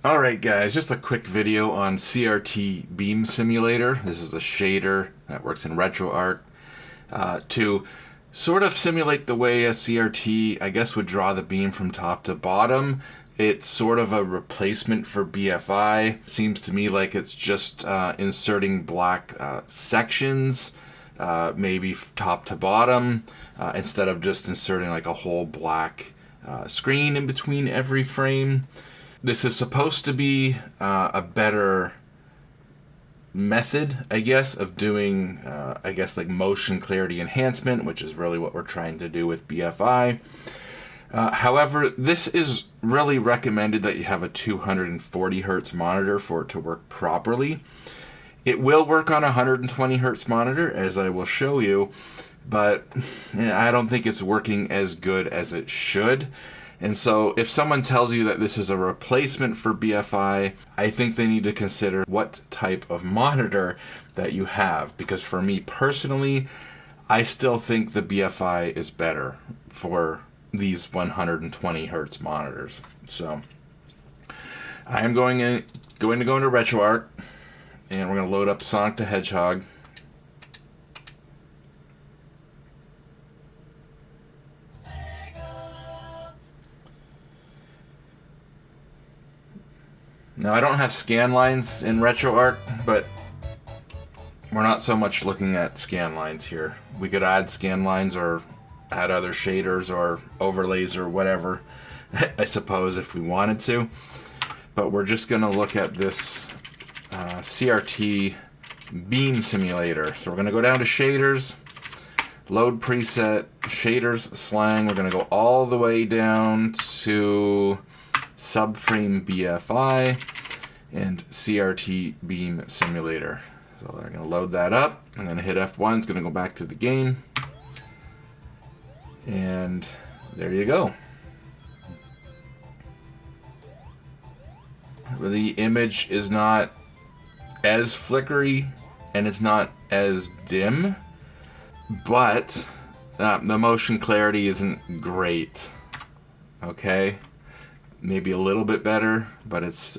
Alright guys, just a quick video on CRT Beam Simulator. This is a shader that works in RetroArch to sort of simulate the way a CRT, I guess, would draw the beam from top to bottom. It's sort of a replacement for BFI. Seems to me like it's just inserting black sections, maybe top to bottom, instead of just inserting like a whole black screen in between every frame. This is supposed to be a better method, I guess, of doing, like motion clarity enhancement, which is really what we're trying to do with BFI. However, this is really recommended that you have a 240 hertz monitor for it to work properly. It will work on a 120 hertz monitor, as I will show you, but I don't think it's working as good as it should. And so if someone tells you that this is a replacement for BFI, I think they need to consider what type of monitor that you have. Because for me personally, I still think the BFI is better for these 120 hertz monitors. So I am going to go into RetroArch, and we're going to load up Sonic the Hedgehog. Now, I don't have scan lines in RetroArch, but we're not so much looking at scan lines here. We could add scan lines or add other shaders or overlays or whatever, I suppose, if we wanted to. But we're just going to look at this CRT Beam Simulator. So we're going to go down to Shaders, Load Preset, Shaders, Slang. We're going to go all the way down to Subframe BFI and CRT Beam Simulator. So they're going to load that up. I'm going to hit F1. It's going to go back to the game. And there you go. The image is not as flickery and it's not as dim, but the motion clarity isn't great. Okay? Maybe a little bit better, but it's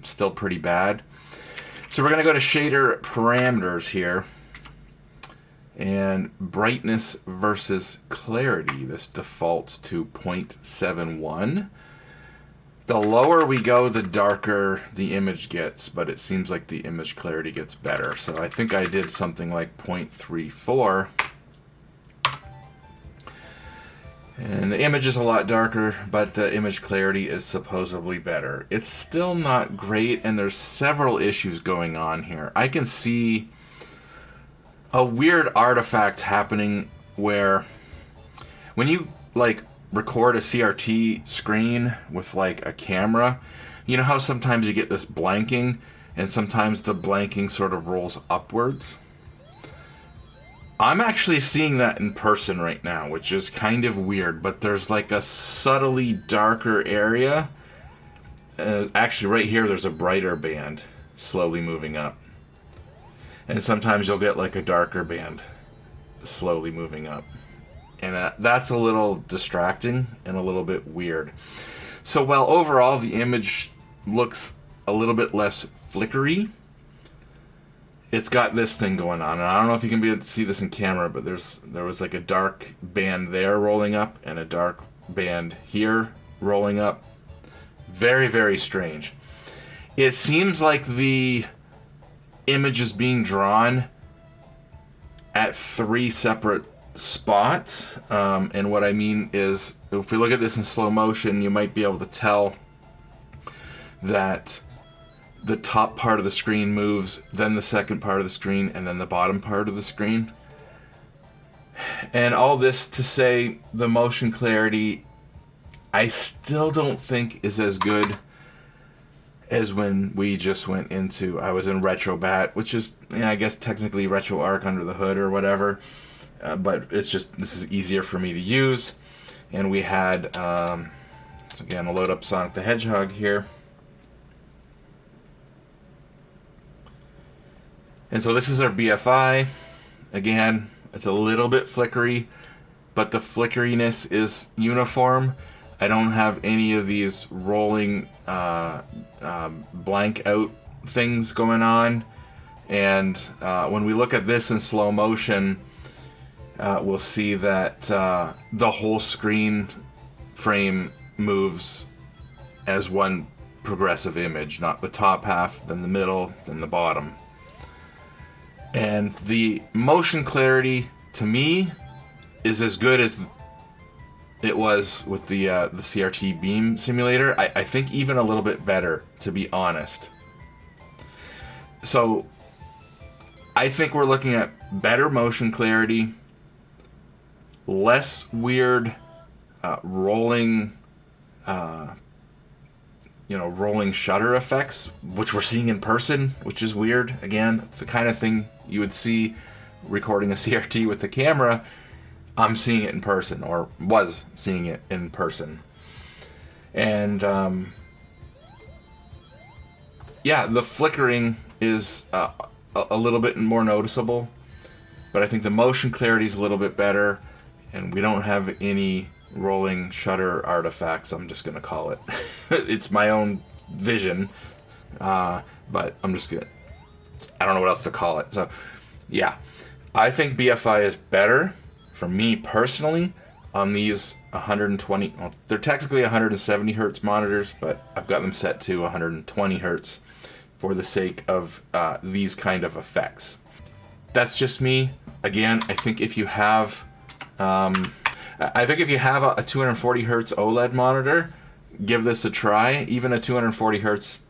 still pretty bad. So we're going to go to shader parameters here, and brightness versus clarity. This defaults to 0.71. The lower we go, the darker the image gets, but it seems like the image clarity gets better. So I think I did something like 0.34. And the image is a lot darker, but the image clarity is supposedly better. It's still not great, and there's several issues going on here. I can see a weird artifact happening where when you record a CRT screen with like a camera, you know how sometimes you get this blanking, and sometimes the blanking sort of rolls upwards? I'm actually seeing that in person right now, which is kind of weird, but there's like a subtly darker area. Actually, right here, there's a brighter band slowly moving up. And sometimes you'll get like a darker band slowly moving up. And that's a little distracting and a little bit weird. So while overall the image looks a little bit less flickery, it's got this thing going on, and I don't know if you can be able to see this in camera, but there was like a dark band there rolling up and a dark band here rolling up. Very, very strange. It seems like the image is being drawn at 3 separate spots, and what I mean is, if we look at this in slow motion, you might be able to tell that the top part of the screen moves, then the second part of the screen, and then the bottom part of the screen. And all this to say, the motion clarity, I still don't think is as good as when we just went into, I was in RetroBat, which is, I guess technically RetroArch under the hood or whatever, but it's just, this is easier for me to use. And we had, so again, I'll load up Sonic the Hedgehog here. And so this is our BFI. Again, it's a little bit flickery, but the flickeriness is uniform. I don't have any of these rolling blank out things going on. And when we look at this in slow motion, we'll see that the whole screen frame moves as one progressive image, not the top half, then the middle, then the bottom. And the motion clarity, to me, is as good as it was with the CRT Beam Simulator. I think even a little bit better, to be honest. So I think we're looking at better motion clarity, less weird rolling rolling shutter effects, which we're seeing in person, which is weird. Again, it's the kind of thing you would see recording a CRT with the camera. I'm seeing it in person, or was seeing it in person. And yeah, the flickering is a little bit more noticeable, but I think the motion clarity is a little bit better, and we don't have any rolling shutter artifacts, I'm just gonna call it. It's my own vision, but I'm just gonna, I don't know what else to call it. So yeah, I think BFI is better for me personally on these 120, well, they're technically 170 hertz monitors, but I've got them set to 120 hertz for the sake of these kind of effects. That's just me. Again, I think if you have a 240 hertz OLED monitor, give this a try. Even a 240 hertz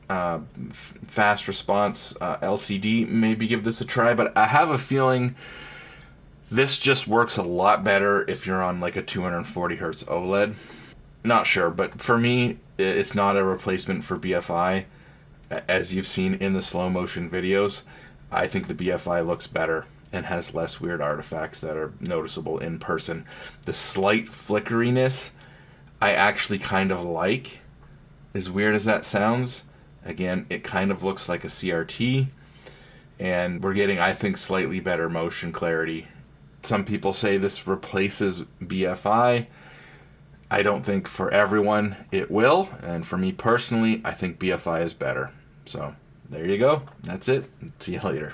fast response LCD, maybe give this a try. But I have a feeling this just works a lot better if you're on like a 240 hertz OLED. Not sure, but for me, it's not a replacement for BFI. As you've seen in the slow motion videos, I think the BFI looks better and has less weird artifacts that are noticeable in person. The slight flickeriness I actually kind of like, as weird as that sounds. Again, it kind of looks like a CRT, and we're getting, I think, slightly better motion clarity. Some people say this replaces BFI. I don't think for everyone it will, and for me personally, I think BFI is better. So there you go. That's it. See you later.